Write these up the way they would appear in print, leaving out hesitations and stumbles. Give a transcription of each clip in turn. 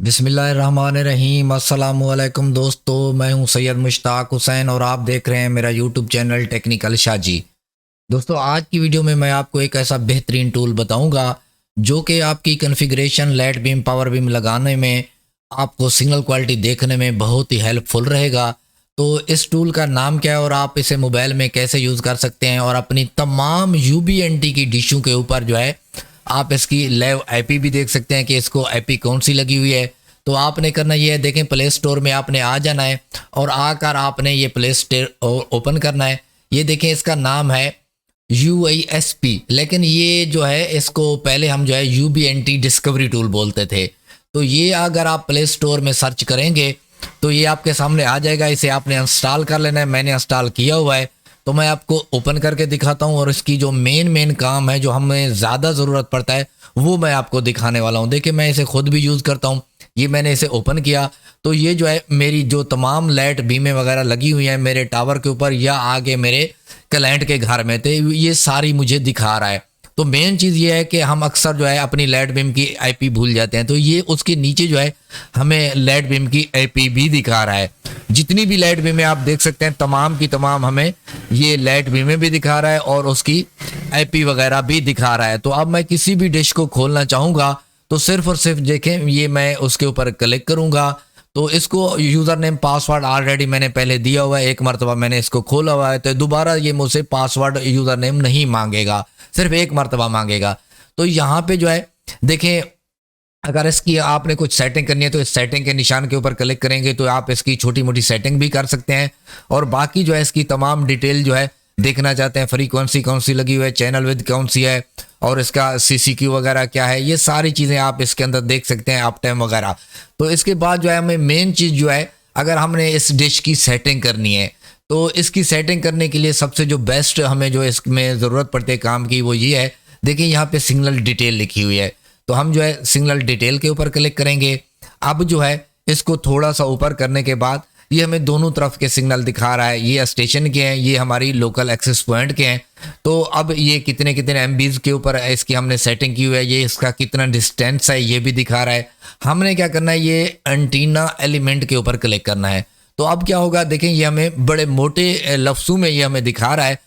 बिस्मिल्लाहिर्रहमानिर्रहीम। अस्सलामुअलैकुम दोस्तों, मैं हूं सैयद मुश्ताक हुसैन और आप देख रहे हैं मेरा यूट्यूब चैनल टेक्निकल शाजी। दोस्तों, आज की वीडियो में मैं आपको एक ऐसा बेहतरीन टूल बताऊंगा जो कि आपकी configuration light beam power beam लगाने में आपको सिग्नल क्वालिटी देखने में बहुत ही हेल्पफुल रहेगा। तो इस टूल का नाम क्या है और आप इसे मोबाइल में कैसे यूज़ कर सकते हैं और अपनी तमाम UBNT की डिशों के ऊपर जो है आप इसकी लाइव आईपी भी देख सकते हैं कि इसको आईपी कौन सी लगी हुई है। तो आपने करना ये है, देखें प्ले स्टोर में आपने आ जाना है और आकर आपने ये प्ले स्टोर ओपन करना है। ये देखें, इसका नाम है UISP, लेकिन ये जो है इसको पहले हम जो है UBNT डिस्कवरी टूल बोलते थे। तो ये अगर आप प्ले स्टोर में सर्च करेंगे तो ये आपके सामने आ जाएगा। इसे आपने इंस्टॉल कर लेना है, मैंने इंस्टॉल किया हुआ है। तो मैं आपको ओपन करके दिखाता हूँ और इसकी जो मेन काम है, जो हमें ज़्यादा ज़रूरत पड़ता है, वो मैं आपको दिखाने वाला हूँ। देखिए, मैं इसे खुद भी यूज़ करता हूँ। ये मैंने इसे ओपन किया तो ये जो है मेरी जो तमाम लाइट बीमें वगैरह लगी हुई हैं मेरे टावर के ऊपर या आगे मेरे क्लाइंट के घर में थे, ये सारी मुझे दिखा रहा है। तो मेन चीज़ ये है कि हम अक्सर जो है अपनी लाइट बीम की आईपी भूल जाते हैं, तो ये उसके नीचे जो है हमें लाइट बीम की आईपी भी दिखा रहा है। जितनी भी लाइट बीमें आप देख सकते हैं तमाम की तमाम हमें ये लाइट बीमें भी दिखा रहा है और उसकी आईपी वगैरह भी दिखा रहा है। तो अब मैं किसी भी डिश को खोलना चाहूँगा तो सिर्फ और सिर्फ देखें, ये मैं उसके ऊपर क्लिक करूँगा तो इसको यूज़र नेम पासवर्ड ऑलरेडी मैंने पहले दिया हुआ है। एक मरतबा मैंने इसको खोला हुआ है तो दोबारा ये मुझसे पासवर्ड यूज़र नेम नहीं मांगेगा, सिर्फ एक मरतबा मांगेगा। तो यहाँ पे जो है देखें, अगर इसकी आपने कुछ सेटिंग करनी है तो इस सेटिंग के निशान के ऊपर क्लिक करेंगे तो आप इसकी छोटी मोटी सेटिंग भी कर सकते हैं और बाकी जो है इसकी तमाम डिटेल जो है देखना चाहते हैं, फ्रीक्वेंसी कौन सी लगी हुई है, चैनल विद कौन सी है और इसका CCQ वगैरह क्या है, ये सारी चीज़ें आप इसके अंदर देख सकते हैं, अप टाइम वगैरह। तो इसके बाद जो है हमें मेन चीज़ जो है, अगर हमने इस डिश की सेटिंग करनी है तो इसकी सेटिंग करने के लिए सबसे जो बेस्ट हमें जो इसमें ज़रूरत पड़ती है काम की, वो ये है। देखिए, यहाँ पे सिग्नल डिटेल लिखी हुई है तो हम जो है सिग्नल डिटेल के ऊपर क्लिक करेंगे। अब जो है इसको थोड़ा सा ऊपर करने के बाद ये हमें दोनों तरफ के सिग्नल दिखा रहा है। ये स्टेशन के हैं, ये हमारी लोकल एक्सेस पॉइंट के हैं। तो अब ये कितने कितने MBs के ऊपर इसकी हमने सेटिंग की हुई है, ये इसका कितना डिस्टेंस है ये भी दिखा रहा है। हमने क्या करना है, ये एंटीना एलिमेंट के ऊपर क्लिक करना है। तो अब क्या होगा, देखें ये हमें बड़े मोटे लफ्ज़ों में ये हमें दिखा रहा है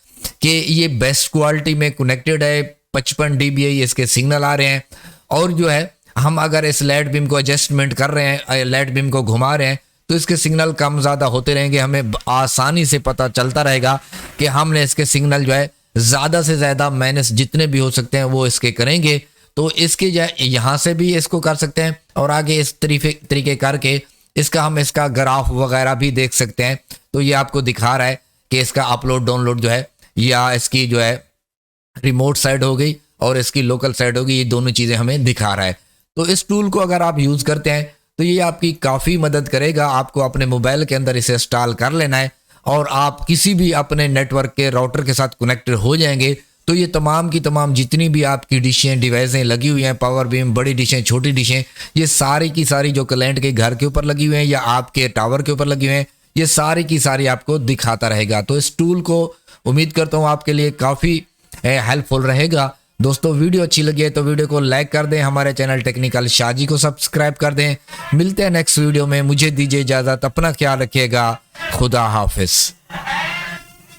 कि ये बेस्ट क्वालिटी में कनेक्टेड है, 55 dBi इसके सिग्नल आ रहे हैं। और जो है हम अगर इस लाइट बीम को एडजस्टमेंट कर रहे हैं, लाइट बीम को घुमा रहे हैं, तो इसके सिग्नल कम ज़्यादा होते रहेंगे। हमें आसानी से पता चलता रहेगा कि हमने इसके सिग्नल जो है ज़्यादा से ज़्यादा माइनस जितने भी हो सकते हैं वो इसके करेंगे। तो इसके जो है यहाँ से भी इसको कर सकते हैं और आगे इस तरीके करके इसका ग्राफ वगैरह भी देख सकते हैं। तो ये आपको दिखा रहा है कि इसका अपलोड डाउनलोड जो है, या इसकी जो है रिमोट साइड हो गई और इसकी लोकल साइड होगी, ये दोनों चीज़ें हमें दिखा रहा है। तो इस टूल को अगर आप यूज़ करते हैं तो ये आपकी काफ़ी मदद करेगा। आपको अपने मोबाइल के अंदर इसे इंस्टॉल कर लेना है और आप किसी भी अपने नेटवर्क के राउटर के साथ कनेक्टेड हो जाएंगे। तो ये तमाम की तमाम जितनी भी आपकी डिशें डिवाइसें लगी हुई हैं, पावर बीम, बड़ी डिशें, छोटी डिशें, ये सारी की सारी जो क्लाइंट के घर के ऊपर लगी हुई हैं या आपके टावर के ऊपर लगी हुई हैं, ये सारी की सारी आपको दिखाता रहेगा। तो इस टूल को उम्मीद करता हूँ आपके लिए काफ़ी हेल्पफुल रहेगा। दोस्तों, वीडियो अच्छी लगी है तो वीडियो को लाइक कर दें, हमारे चैनल टेक्निकल शाजी को सब्सक्राइब कर दें। मिलते हैं नेक्स्ट वीडियो में, मुझे दीजिए इजाज़त, अपना ख्याल रखिएगा, खुदा हाफिज़।